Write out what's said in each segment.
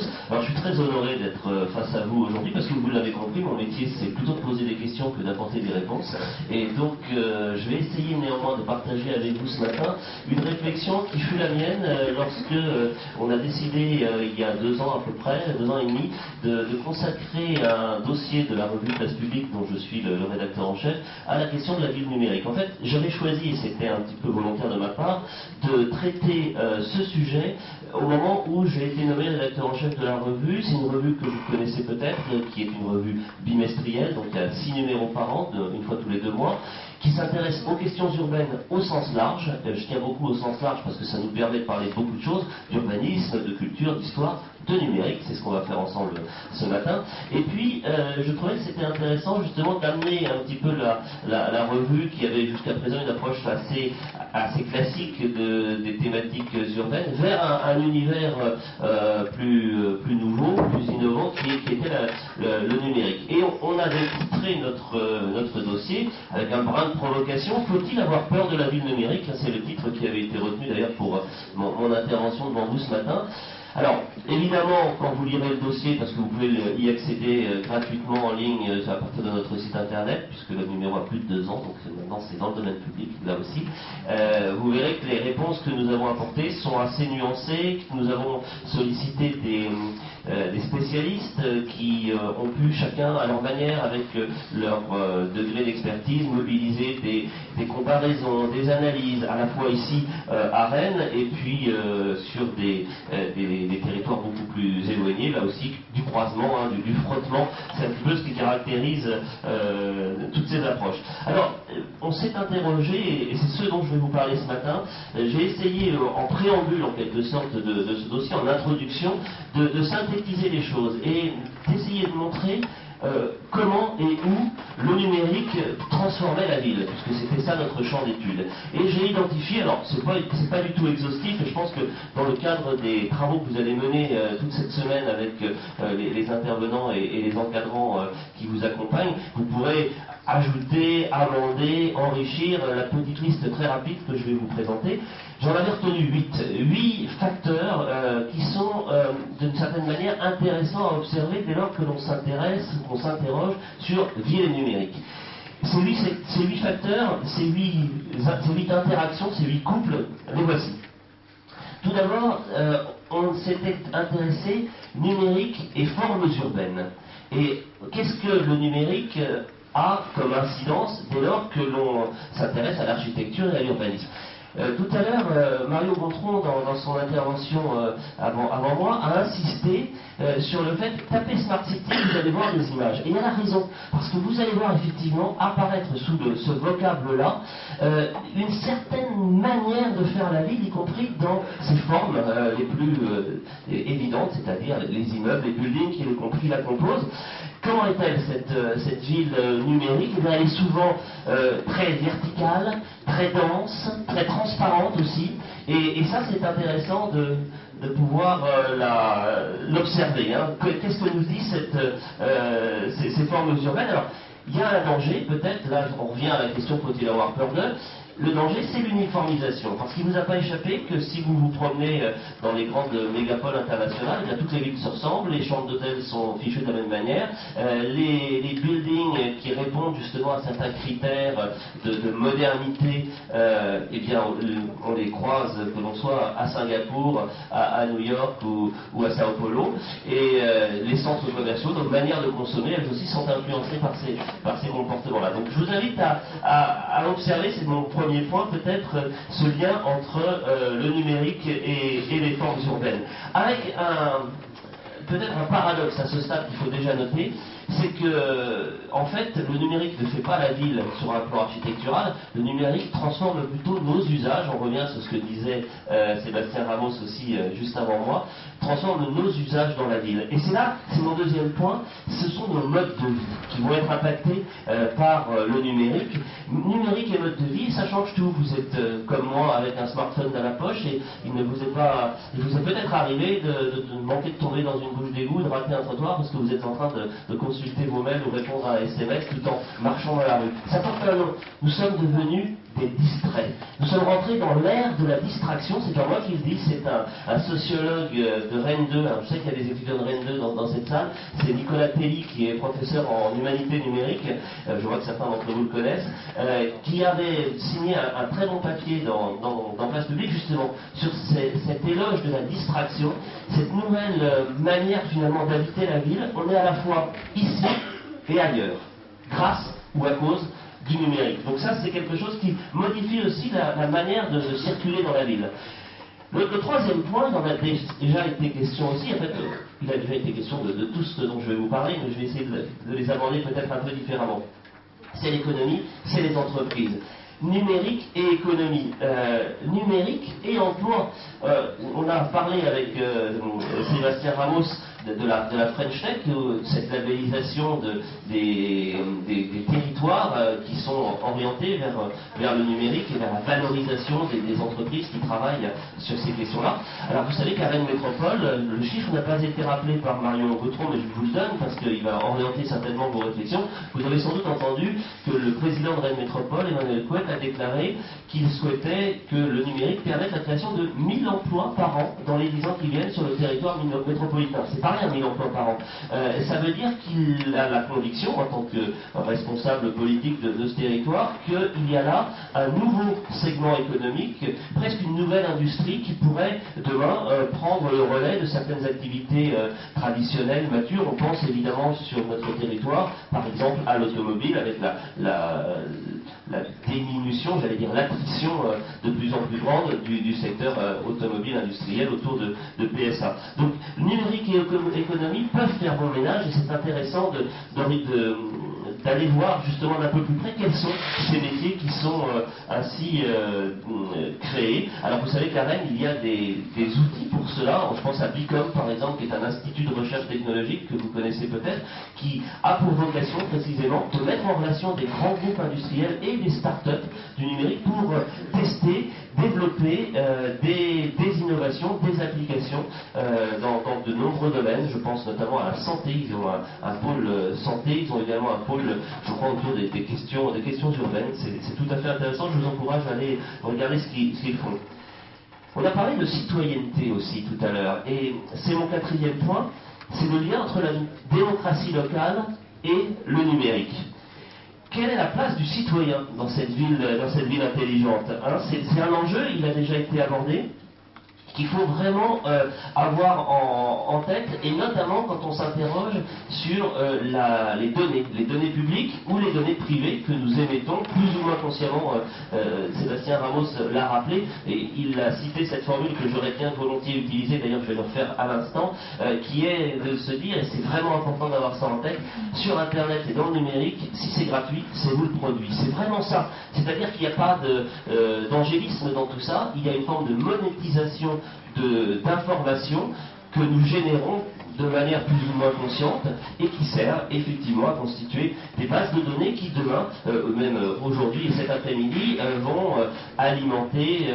tous. Alors je suis très honoré d'être face à vous aujourd'hui parce que vous l'avez compris, mon métier c'est plutôt de poser des questions que d'apporter des réponses. Et donc je vais essayer néanmoins de partager avec vous ce matin une réflexion qui fut la mienne lorsque on a décidé il y a 2 ans à peu près, 2 ans et demi, de consacrer un dossier de la revue Place Publique dont je suis le rédacteur en chef à la question de la ville numérique. En fait, j'avais choisi, et c'était un petit peu volontaire de ma part, de traiter ce sujet au moment où j'ai été nommé rédacteur en chef de la revue. C'est une revue que vous connaissez peut-être, qui est une revue bimestrielle, donc il y a 6 numéros par an, une fois tous les 2 mois, qui s'intéresse aux questions urbaines au sens large. Je tiens beaucoup au sens large parce que ça nous permet de parler de beaucoup de choses, d'urbanisme, de culture, d'histoire, de numérique, c'est ce qu'on va faire ensemble ce matin. Et puis, je trouvais que c'était intéressant justement d'amener un petit peu la revue qui avait jusqu'à présent une approche assez classique des thématiques urbaines vers un univers plus nouveau, plus innovant qui était le numérique. Et on avait titré notre dossier avec un brin de provocation, faut-il avoir peur de la ville numérique? C'est le titre qui avait été retenu d'ailleurs pour mon intervention devant vous ce matin. Alors, évidemment, quand vous lirez le dossier, parce que vous pouvez y accéder gratuitement en ligne à partir de notre site internet, puisque le numéro a plus de 2 ans, donc maintenant c'est dans le domaine public, là aussi, vous verrez que les réponses que nous avons apportées sont assez nuancées, que nous avons sollicité des spécialistes qui ont pu chacun à leur manière, avec leur degré d'expertise, mobiliser des comparaisons, des analyses, à la fois ici à Rennes, et puis sur des territoires beaucoup plus éloignés, là aussi, du croisement, du frottement. C'est un petit peu ce qui caractérise toutes ces approches. Alors, on s'est interrogé, et c'est ce dont je vais vous parler ce matin. J'ai essayé, en préambule en quelque sorte de ce dossier, en introduction, de synthétiser les choses et d'essayer de montrer comment et où le numérique transformait la ville, puisque c'était ça notre champ d'étude. Et j'ai identifié, alors c'est pas du tout exhaustif, et je pense que dans le cadre des travaux que vous allez mener toute cette semaine avec les intervenants et les encadrants qui vous accompagnent, vous pourrez ajouter, amender, enrichir la petite liste très rapide que je vais vous présenter. J'en avais retenu 8 facteurs qui sont d'une certaine manière intéressants à observer dès lors que l'on s'intéresse ou qu'on s'interroge sur ville et numérique. Ces 8 facteurs, ces 8 interactions, ces 8 couples, les voici. Tout d'abord, on s'était intéressé numérique et formes urbaines. Et qu'est-ce que le numérique a comme incidence dès lors que l'on s'intéresse à l'architecture et à l'urbanisme? Tout à l'heure, Mario Gontron, dans son intervention avant moi, a insisté sur le fait de taper Smart City, vous allez voir des images. Et elle a raison, parce que vous allez voir effectivement apparaître sous ce vocable-là une certaine manière de faire la ville, y compris dans ses formes les plus évidentes, c'est-à-dire les immeubles, les buildings qui la composent. Comment est-elle cette ville numérique? Eh bien, elle est souvent très verticale, très dense, très transparente aussi. Et ça, c'est intéressant de pouvoir l'observer. Qu'est-ce que nous disent ces formes urbaines? Alors, il y a un danger, peut-être, là on revient à la question faut-il avoir peur d'eux. Le danger, c'est l'uniformisation. Parce qu'il ne vous a pas échappé que si vous vous promenez dans les grandes mégapoles internationales, eh bien, toutes les villes se ressemblent, les chambres d'hôtel sont fichues de la même manière, les buildings qui répondent justement à certains critères de modernité, eh bien, on les croise, que l'on soit à Singapour, à New York ou à Sao Paulo, et les centres commerciaux, donc manière de consommer, elles aussi sont influencées par ces comportements-là. Donc je vous invite à observer, c'est mon premier point, peut-être ce lien entre le numérique et les formes urbaines. Avec peut-être un paradoxe à ce stade qu'il faut déjà noter, c'est que, en fait, le numérique ne fait pas la ville sur un plan architectural, le numérique transforme plutôt nos usages, on revient sur ce que disait Sébastien Ramos aussi juste avant moi, transforme nos usages dans la ville. Et c'est mon deuxième point, ce sont nos modes de vie qui vont être impactés par le numérique. Numérique et mode de vie, ça change tout. Vous êtes comme moi avec un smartphone dans la poche et il vous est peut-être arrivé de manquer de tomber dans une bouche d'égout, de rater un trottoir parce que vous êtes en train de consulter vos mails ou répondre à un SMS tout en marchant dans la rue. Ça porte un nom. Nous sommes devenus d'être distrait. Nous sommes rentrés dans l'ère de la distraction, c'est pas moi qui le dis, c'est un sociologue de Rennes 2, alors je sais qu'il y a des étudiants de Rennes 2 dans cette salle, c'est Nicolas Telly qui est professeur en humanité numérique, je vois que certains d'entre vous le connaissent, qui avait signé un très bon papier dans Place Publique justement sur cet éloge de la distraction, cette nouvelle manière finalement d'habiter la ville. On est à la fois ici et ailleurs, grâce ou à cause du numérique. Donc ça, c'est quelque chose qui modifie aussi la manière de circuler dans la ville. Le troisième point, il en a déjà été question aussi, en fait, il a déjà été question de tout ce dont je vais vous parler, mais je vais essayer de les aborder peut-être un peu différemment. C'est l'économie, c'est les entreprises. Numérique et économie. Numérique et emploi. On a parlé avec Sébastien Ramos de la French Tech, cette labellisation des territoires qui sont orientés vers le numérique et vers la valorisation des entreprises qui travaillent sur ces questions-là. Alors vous savez qu'à Rennes Métropole, le chiffre n'a pas été rappelé par Marion Gautron, mais je vous le donne parce qu'il va orienter certainement vos réflexions. Vous avez sans doute entendu que le président de Rennes Métropole, Emmanuel Couette, a déclaré qu'il souhaitait que le numérique permette la création de 1000 emplois par an dans les 10 ans qui viennent sur le territoire métropolitain. C'est pas rien, 1000 emplois par an. Ça veut dire qu'il a la conviction, en tant que responsable politique de ce territoire, qu'il y a là un nouveau segment économique, presque une nouvelle industrie qui pourrait demain prendre le relais de certaines activités traditionnelles, matures. On pense évidemment sur notre territoire, par exemple à l'automobile, avec la diminution, j'allais dire l'attrition de plus en plus grande du secteur automobile industriel autour de PSA. Donc numérique et économie peuvent faire bon ménage et c'est intéressant d'aller voir justement d'un peu plus près quels sont ces métiers qui sont ainsi créés. Alors vous savez qu'à Rennes, il y a des outils pour cela. Je pense à Bicom par exemple, qui est un institut de recherche technologique que vous connaissez peut-être, qui a pour vocation précisément de mettre en relation des grands groupes industriels et des start-up du numérique pour tester, développer des innovations, des applications dans de nombreux domaines. Je pense notamment à la santé. Ils ont un pôle santé, ils ont également un pôle, je crois, autour des questions urbaines. C'est tout à fait intéressant. Je vous encourage à aller regarder ce qu'ils font. On a parlé de citoyenneté aussi tout à l'heure, et c'est mon quatrième point, c'est le lien entre la démocratie locale et le numérique. Quelle est la place du citoyen dans cette ville intelligente, hein? C'est un enjeu, il a déjà été abordé, qu'il faut vraiment avoir en tête, et notamment quand on s'interroge sur les données publiques ou les données privées que nous émettons plus ou moins consciemment. Sébastien Ramos l'a rappelé, et il a cité cette formule que j'aurais bien volontiers utilisée, d'ailleurs je vais le refaire à l'instant, qui est de se dire, et c'est vraiment important d'avoir ça en tête, sur Internet et dans le numérique, si c'est gratuit, c'est vous le produit. C'est vraiment ça. C'est-à-dire qu'il n'y a pas d'angélisme dans tout ça, il y a une forme de monétisation d'informations que nous générons de manière plus ou moins consciente et qui sert effectivement à constituer des bases de données qui demain, même aujourd'hui et cet après-midi, vont alimenter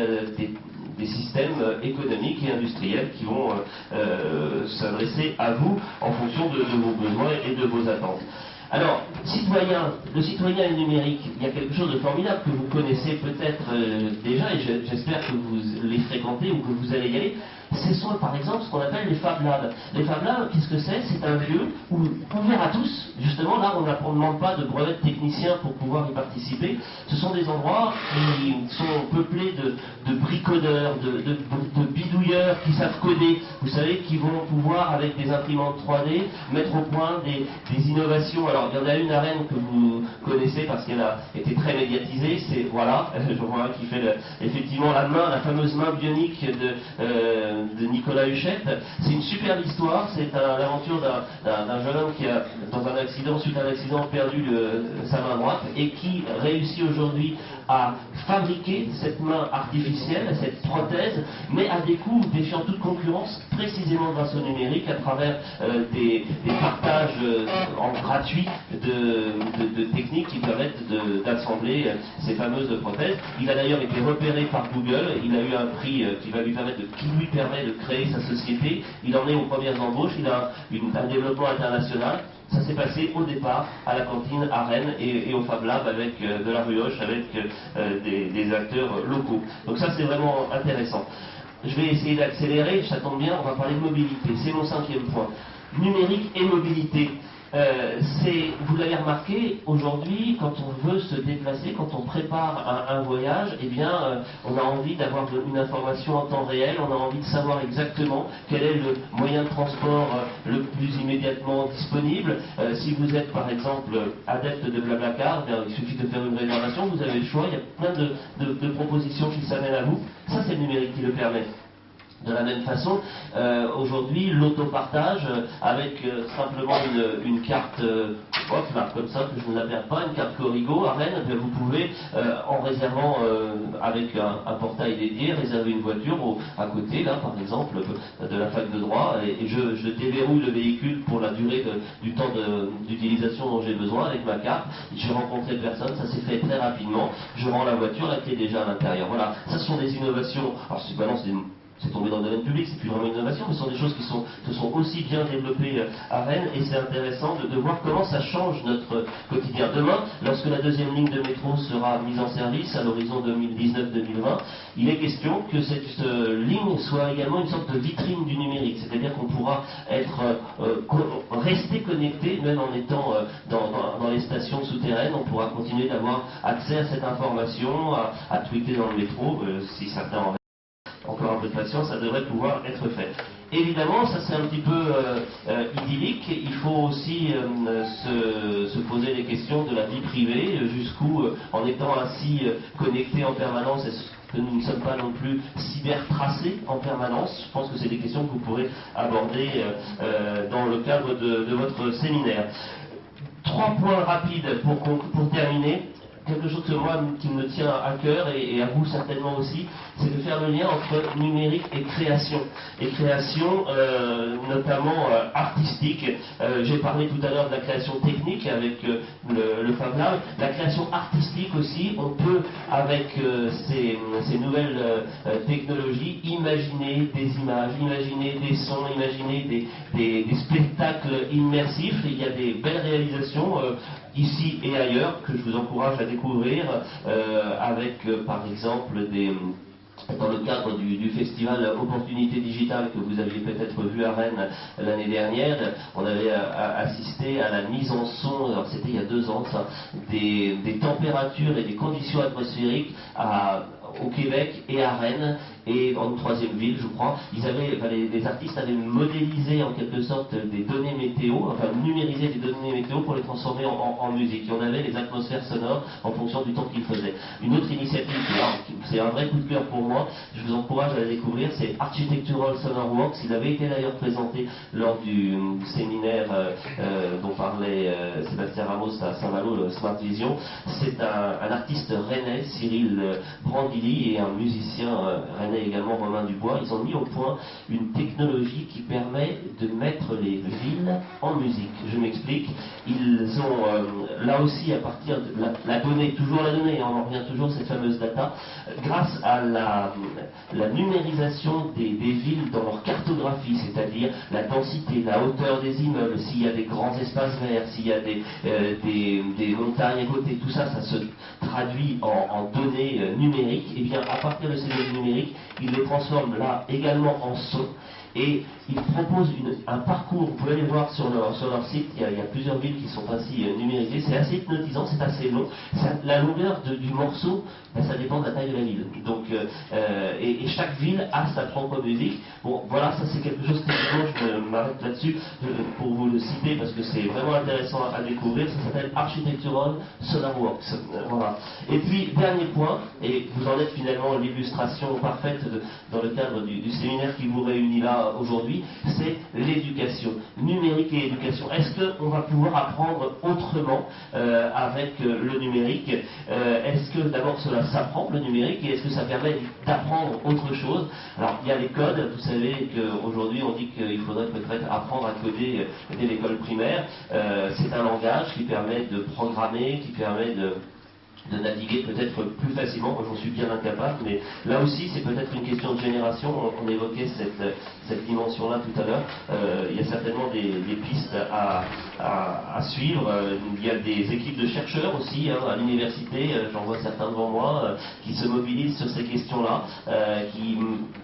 des systèmes économiques et industriels qui vont s'adresser à vous en fonction de vos besoins et de vos attentes. Alors, le citoyen et le numérique, il y a quelque chose de formidable que vous connaissez peut-être déjà, et j'espère que vous les fréquentez ou que vous allez y aller. Ce sont par exemple ce qu'on appelle les Fab Labs. Les Fab Labs, qu'est-ce que c'est? C'est un lieu ouvert à tous. Justement, là, on ne demande pas de brevet de technicien pour pouvoir y participer. Ce sont des endroits qui sont peuplés de bricoleurs, de bidouilleurs qui savent coder. Vous savez, qui vont pouvoir, avec des imprimantes 3D, mettre au point des innovations. Alors, il y en a une à Rennes que vous connaissez parce qu'elle a été très médiatisée. C'est, voilà, je vois un qui fait effectivement la fameuse main bionique de Nicolas Huchette. C'est une superbe histoire, c'est l'aventure d'un jeune homme qui a, suite à un accident, perdu sa main droite et qui réussit aujourd'hui à fabriquer cette main artificielle, cette prothèse, mais à des coûts défiant toute concurrence, précisément grâce au numérique, à travers des partages en gratuit de techniques qui permettent d'assembler ces fameuses prothèses. Il a d'ailleurs été repéré par Google, il a eu un prix qui lui permet de créer sa société, il en est aux premières embauches, il a un développement international. Ça s'est passé au départ à la cantine à Rennes et au Fab Lab avec de la ruoche, avec des acteurs locaux. Donc ça c'est vraiment intéressant. Je vais essayer d'accélérer, ça tombe bien, on va parler de mobilité, c'est mon 5e point. Numérique et mobilité. Vous l'avez remarqué, aujourd'hui, quand on veut se déplacer, quand on prépare un voyage, eh bien, on a envie d'avoir une information en temps réel, on a envie de savoir exactement quel est le moyen de transport le plus immédiatement disponible. Si vous êtes, par exemple, adepte de Blablacar, il suffit de faire une réservation, vous avez le choix, il y a plein de propositions qui s'amènent à vous. Ça, c'est le numérique qui le permet. De la même façon, aujourd'hui, l'autopartage, avec simplement une carte, là, comme ça, que je ne la perds pas, une carte Corrigo à Rennes, vous pouvez, en réservant avec un portail dédié, réserver une voiture à côté, là, par exemple, de la fac de droit, et je déverrouille le véhicule pour la durée du temps d'utilisation dont j'ai besoin avec ma carte. J'ai rencontré personne, ça s'est fait très rapidement. Je rends la voiture, la clé est déjà à l'intérieur. Voilà, ça sont des innovations. Alors, c'est tombé dans le domaine public, c'est plus vraiment une innovation, mais ce sont des choses qui se sont aussi bien développées à Rennes, et c'est intéressant de voir comment ça change notre quotidien. Demain, lorsque la 2e ligne de métro sera mise en service à l'horizon 2019-2020, il est question que cette ligne soit également une sorte de vitrine du numérique, c'est-à-dire qu'on pourra rester connecté, même en étant dans les stations souterraines, on pourra continuer d'avoir accès à cette information, à tweeter dans le métro, si certains en encore un peu de patience, ça devrait pouvoir être fait. Évidemment, ça c'est un petit peu idyllique, il faut aussi se poser les questions de la vie privée, jusqu'où, en étant ainsi connecté en permanence, est-ce que nous ne sommes pas non plus cybertracés en permanence? Je pense que c'est des questions que vous pourrez aborder dans le cadre de votre séminaire. 3 points rapides pour terminer. Quelque chose que moi qui me tient à cœur et à vous certainement aussi, c'est de faire le lien entre numérique et création. Et création notamment artistique. J'ai parlé tout à l'heure de la création technique avec le Fab Lab. La création artistique aussi, on peut avec ces nouvelles technologies imaginer des images, imaginer des sons, imaginer des spectacles immersifs. Il y a des belles réalisations ici et ailleurs, que je vous encourage à découvrir, avec par exemple dans le cadre du festival Opportunités Digitales que vous aviez peut-être vu à Rennes l'année dernière, on avait assisté à la mise en son, alors c'était il y a 2 ans, ça, des températures et des conditions atmosphériques au Québec et à Rennes, et en une 3e ville, je crois. Les artistes avaient modélisé en quelque sorte des données météo, enfin numérisé des données météo pour les transformer en musique. Et on avait les atmosphères sonores en fonction du temps qu'il faisait. Une autre initiative, c'est un vrai coup de cœur pour moi, je vous encourage à la découvrir, c'est Architectural Sonor Works. Il avait été d'ailleurs présenté lors du séminaire dont parlait Sébastien Ramos à Saint-Malo, le Smart Vision. C'est un artiste rennais, Cyril Brandilly, et un musicien rennais également, Romain Dubois. Ils ont mis au point une technologie qui permet de mettre les villes en musique. Je m'explique. Ils ont là aussi, à partir de la donnée, toujours la donnée, on en revient toujours, cette fameuse data, grâce à la numérisation des villes dans leur cartographie, c'est-à-dire la densité, la hauteur des immeubles, s'il y a des grands espaces verts, s'il y a des montagnes à côté, tout ça, ça se traduit en données numériques. Et bien, à partir de ces données numériques, ils les transforment là également en son. Et ils proposent un parcours, vous pouvez aller voir sur leur site, il y a plusieurs villes qui sont ainsi numérisées, c'est assez hypnotisant, c'est assez long, la longueur du morceau, ça dépend de la taille de la ville. Donc, et chaque ville a sa propre musique. Bon, voilà, ça c'est quelque chose que je m'arrête là-dessus pour vous le citer parce que c'est vraiment intéressant à découvrir, ça s'appelle Architectural Sonor Works. Voilà. Et puis, dernier point, et vous en êtes finalement l'illustration parfaite dans le cadre du séminaire qui vous réunit là aujourd'hui, c'est l'éducation, numérique et éducation. Est-ce qu'on va pouvoir apprendre autrement avec le numérique? Est-ce que d'abord cela s'apprend, le numérique, et est-ce que ça permet d'apprendre autre chose? Alors il y a les codes, vous savez qu'aujourd'hui on dit qu'il faudrait peut-être apprendre à coder dès l'école primaire. C'est un langage qui permet de programmer, qui permet de naviguer peut-être plus facilement. Moi j'en suis bien incapable, mais là aussi c'est peut-être une question de génération. On évoquait cette dimension-là tout à l'heure. Il y a certainement des pistes à suivre. Il y a des équipes de chercheurs aussi à l'université, j'en vois certains devant moi, qui se mobilisent sur ces questions-là, qui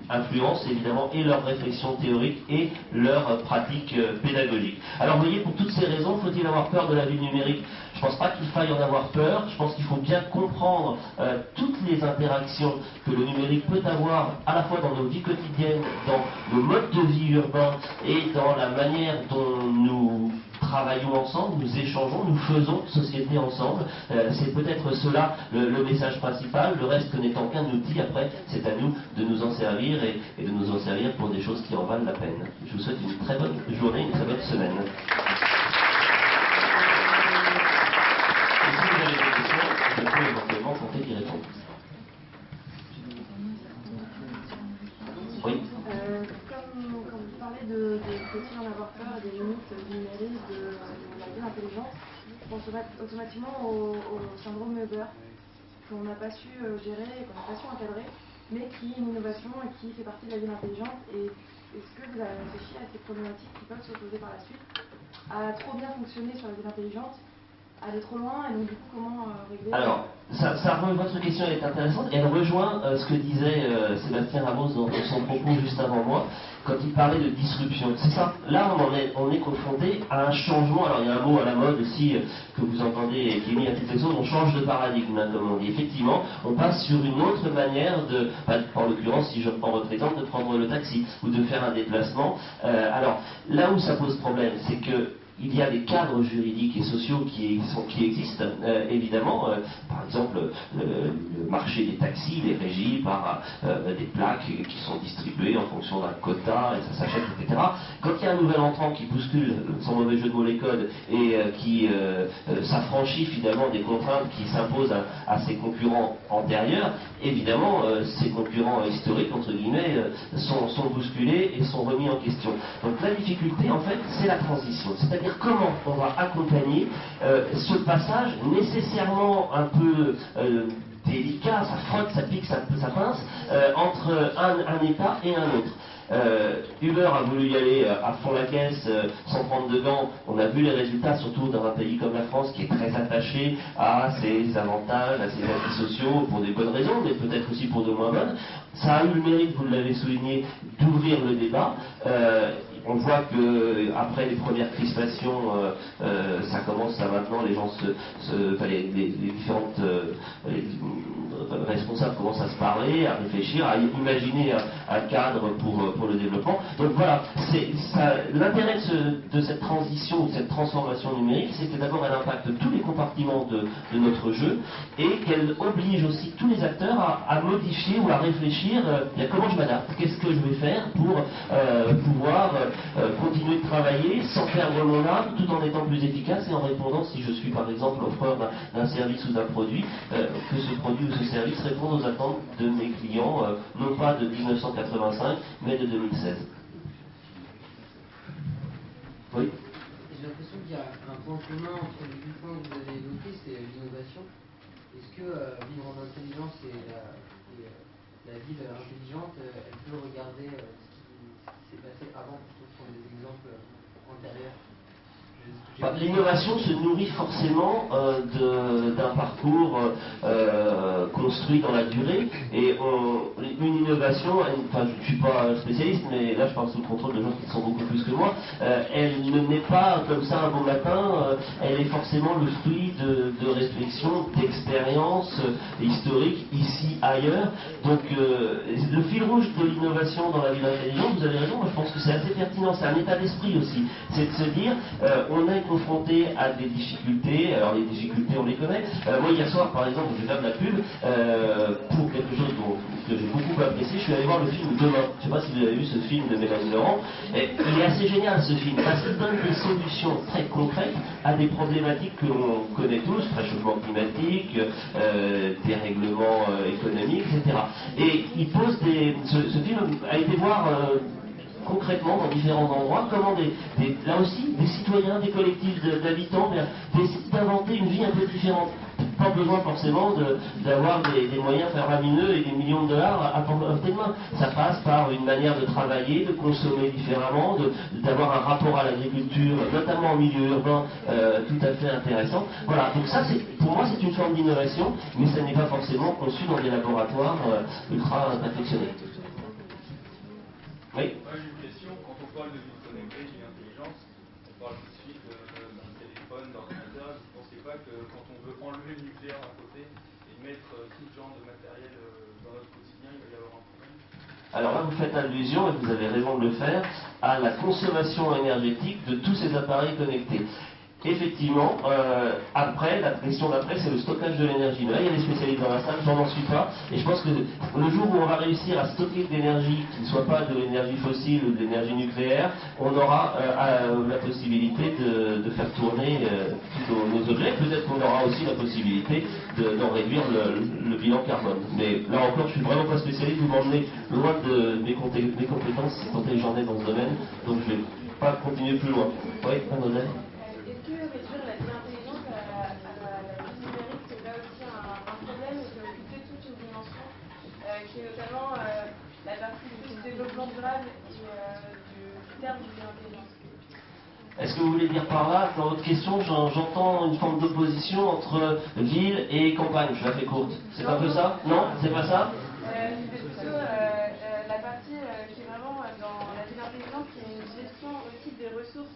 influencent évidemment et leur réflexion théorique et leur pratique pédagogique. Alors vous voyez, pour toutes ces raisons, faut-il avoir peur de la ville numérique? Je ne pense pas qu'il faille en avoir peur, je pense qu'il faut bien comprendre toutes les interactions que le numérique peut avoir à la fois dans nos vies quotidiennes, dans nos modes de vie urbains et dans la manière dont nous travaillons ensemble, nous échangeons, nous faisons société ensemble. C'est peut-être cela le message principal, le reste n'étant qu'un outil. Après, c'est à nous de nous en servir et de nous en servir pour des choses qui en valent la peine. Je vous souhaite une très bonne journée, une très bonne semaine. Et si vous avez des questions, je peux éventuellement tenter d'y répondre. Oui. Comme vous parlez de faut-il en avoir peur, des limites du numérique, de la vie intelligente, je pense automatiquement au syndrome Weber, qu'on n'a pas su gérer, qu'on n'a pas su encadrer, mais qui est une innovation et qui fait partie de la vie intelligente. Et est-ce que vous avez réfléchi à ces problématiques qui peuvent se poser par la suite, à trop bien fonctionner sur la vie intelligente, aller trop loin, et donc du coup comment régler? Alors, votre question est intéressante, et elle rejoint ce que disait Sébastien Ramos dans son propos juste avant moi, quand il parlait de disruption. C'est ça, là on est confronté à un changement. Alors il y a un mot à la mode aussi que vous entendez et qui est mis à toutes les choses, on change de paradigme, hein, comme on dit. Effectivement, on passe sur une autre manière en l'occurrence, si je prends votre exemple, de prendre le taxi ou de faire un déplacement. Alors, là où ça pose problème, c'est que il y a des cadres juridiques et sociaux qui existent, évidemment. Par exemple, le marché des taxis, les régies par des plaques qui sont distribuées en fonction d'un quota, et ça s'achète, etc. Quand il y a un nouvel entrant qui bouscule, sans mauvais jeu de mots, les codes, et qui s'affranchit finalement des contraintes qui s'imposent à ses concurrents antérieurs, évidemment, ces concurrents historiques, entre guillemets, sont bousculés et sont remis en question. Donc la difficulté, en fait, c'est la transition. C'est-à-dire comment on va accompagner ce passage nécessairement un peu délicat, ça frotte, ça pique, ça pince, entre un État et un autre. Uber a voulu y aller à fond la caisse, sans prendre de gants. On a vu les résultats, surtout dans un pays comme la France qui est très attaché à ses avantages, à ses acquis sociaux, pour des bonnes raisons, mais peut-être aussi pour de moins bonnes. Ça a eu le mérite, vous l'avez souligné, d'ouvrir le débat. On voit que après les premières crispations, ça commence à maintenant, les gens les différentes responsables commencent à se parler, à réfléchir, à imaginer un cadre pour le développement. Donc voilà, l'intérêt de cette transition, de cette transformation numérique, c'est que d'abord elle impacte tous les compartiments de notre jeu et qu'elle oblige aussi tous les acteurs à modifier ou à réfléchir comment je m'adapte, qu'est-ce que je vais faire pour pouvoir continuer de travailler sans perdre mon âme, tout en étant plus efficace et en répondant, si je suis par exemple offreur d'un service ou d'un produit, que ce produit ou ce service réponde aux attentes de mes clients, non pas de 1985, mais de 2016. Oui. J'ai l'impression qu'il y a un point commun entre les deux points que vous avez évoqués, c'est l'innovation. Est-ce que vivre en intelligence et la ville intelligente, elle peut regarder ce qui s'est passé avant, plutôt que prendre des exemples antérieurs? L'innovation se nourrit forcément d'un parcours construit dans la durée, et une innovation, enfin je ne suis pas spécialiste, mais là je parle sous le contrôle de gens qui sont beaucoup plus que moi, elle ne naît pas comme ça un beau matin, elle est forcément le fruit de réflexions, d'expériences historiques, ici, ailleurs. Donc le fil rouge de l'innovation dans la ville intelligente, vous avez raison, moi je pense que c'est assez pertinent, c'est un état d'esprit aussi, c'est de se dire, on est confronté à des difficultés. Alors les difficultés on les connaît. Moi hier soir par exemple, je vais faire de la pub pour quelque chose que j'ai beaucoup apprécié. Je suis allé voir le film Demain. Je ne sais pas si vous avez vu ce film de Mélanie Laurent. Et il est assez génial ce film parce qu'il donne des solutions très concrètes à des problématiques que l'on connaît tous, réchauffement climatique, dérèglement économique, etc. Et il pose ce film a été voir concrètement dans différents endroits, comment là aussi des citoyens, des collectifs d'habitants décident d'inventer une vie un peu différente. pas besoin forcément d'avoir des moyens faramineux et des millions de dollars à portée de main. Ça passe par une manière de travailler, de consommer différemment, d'avoir un rapport à l'agriculture, notamment en milieu urbain, tout à fait intéressant. Voilà, donc ça, pour moi, c'est une forme d'innovation, mais ça n'est pas forcément conçu dans des laboratoires ultra perfectionnés. Oui. Moi j'ai une question, quand on parle de ville connectée, d'une intelligence, on parle tout de suite d'un téléphone, d'ordinateur. Vous ne pensez pas que quand on veut enlever le nucléaire d'un côté et mettre tout genre de matériel dans notre quotidien, il va y avoir un problème? Alors là, vous faites allusion, et vous avez raison de le faire, à la consommation énergétique de tous ces appareils connectés. Effectivement, après, la question d'après, c'est le stockage de l'énergie. Mais là, il y a des spécialistes dans la salle, j'en suis pas. Et je pense que le jour où on va réussir à stocker de l'énergie qui ne soit pas de l'énergie fossile ou de l'énergie nucléaire, on aura la possibilité de faire tourner tous nos objets. Peut-être qu'on aura aussi la possibilité d'en réduire le bilan carbone. Mais là encore, je suis vraiment pas spécialiste, vous m'emmenez loin de mes compétences, si tant est que j'en ai dans ce domaine, donc je ne vais pas continuer plus loin. Oui, Mademoiselle. Est-ce que réduire la vie intelligente à la vie numérique, c'est pas aussi un problème et peut occuper toute une dimension qui est notamment la partie du développement durable et du terme de vie intelligente? Est-ce que vous voulez dire par là, dans votre question, j'entends une forme d'opposition entre ville et campagne? Je la fais courte. C'est un peu ça? Non? C'est pas ça? C'est plutôt la partie qui est vraiment dans la ville intelligente, qui est une gestion aussi des ressources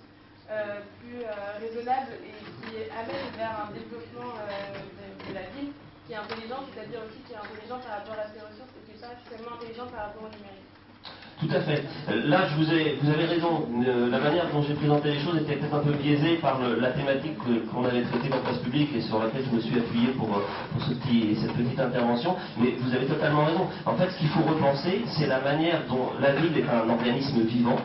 plus raisonnable et qui amène vers un développement de la ville qui est intelligent, c'est-à-dire aussi qui est intelligent par rapport à ses ressources et qui n'est pas seulement intelligent par rapport au numérique. Tout à fait. Là, vous avez raison. La manière dont j'ai présenté les choses était peut-être un peu biaisée par la thématique qu'on avait traitée dans Place Publique et sur laquelle je me suis appuyé pour cette petite intervention. Mais vous avez totalement raison. En fait, ce qu'il faut repenser, c'est la manière dont la ville est un organisme vivant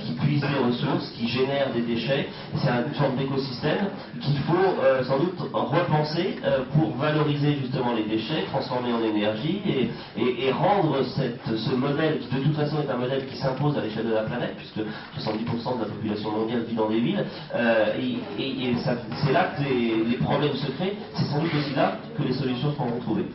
qui puise des ressources, qui génère des déchets. C'est une forme d'écosystème qu'il faut sans doute repenser pour valoriser justement les déchets, transformer en énergie et rendre ce modèle qui de toute façon est un modèle qui s'impose à l'échelle de la planète, puisque 70% de la population mondiale vit dans des villes, et c'est là que les problèmes se créent, c'est sans doute aussi là que les solutions seront trouvées.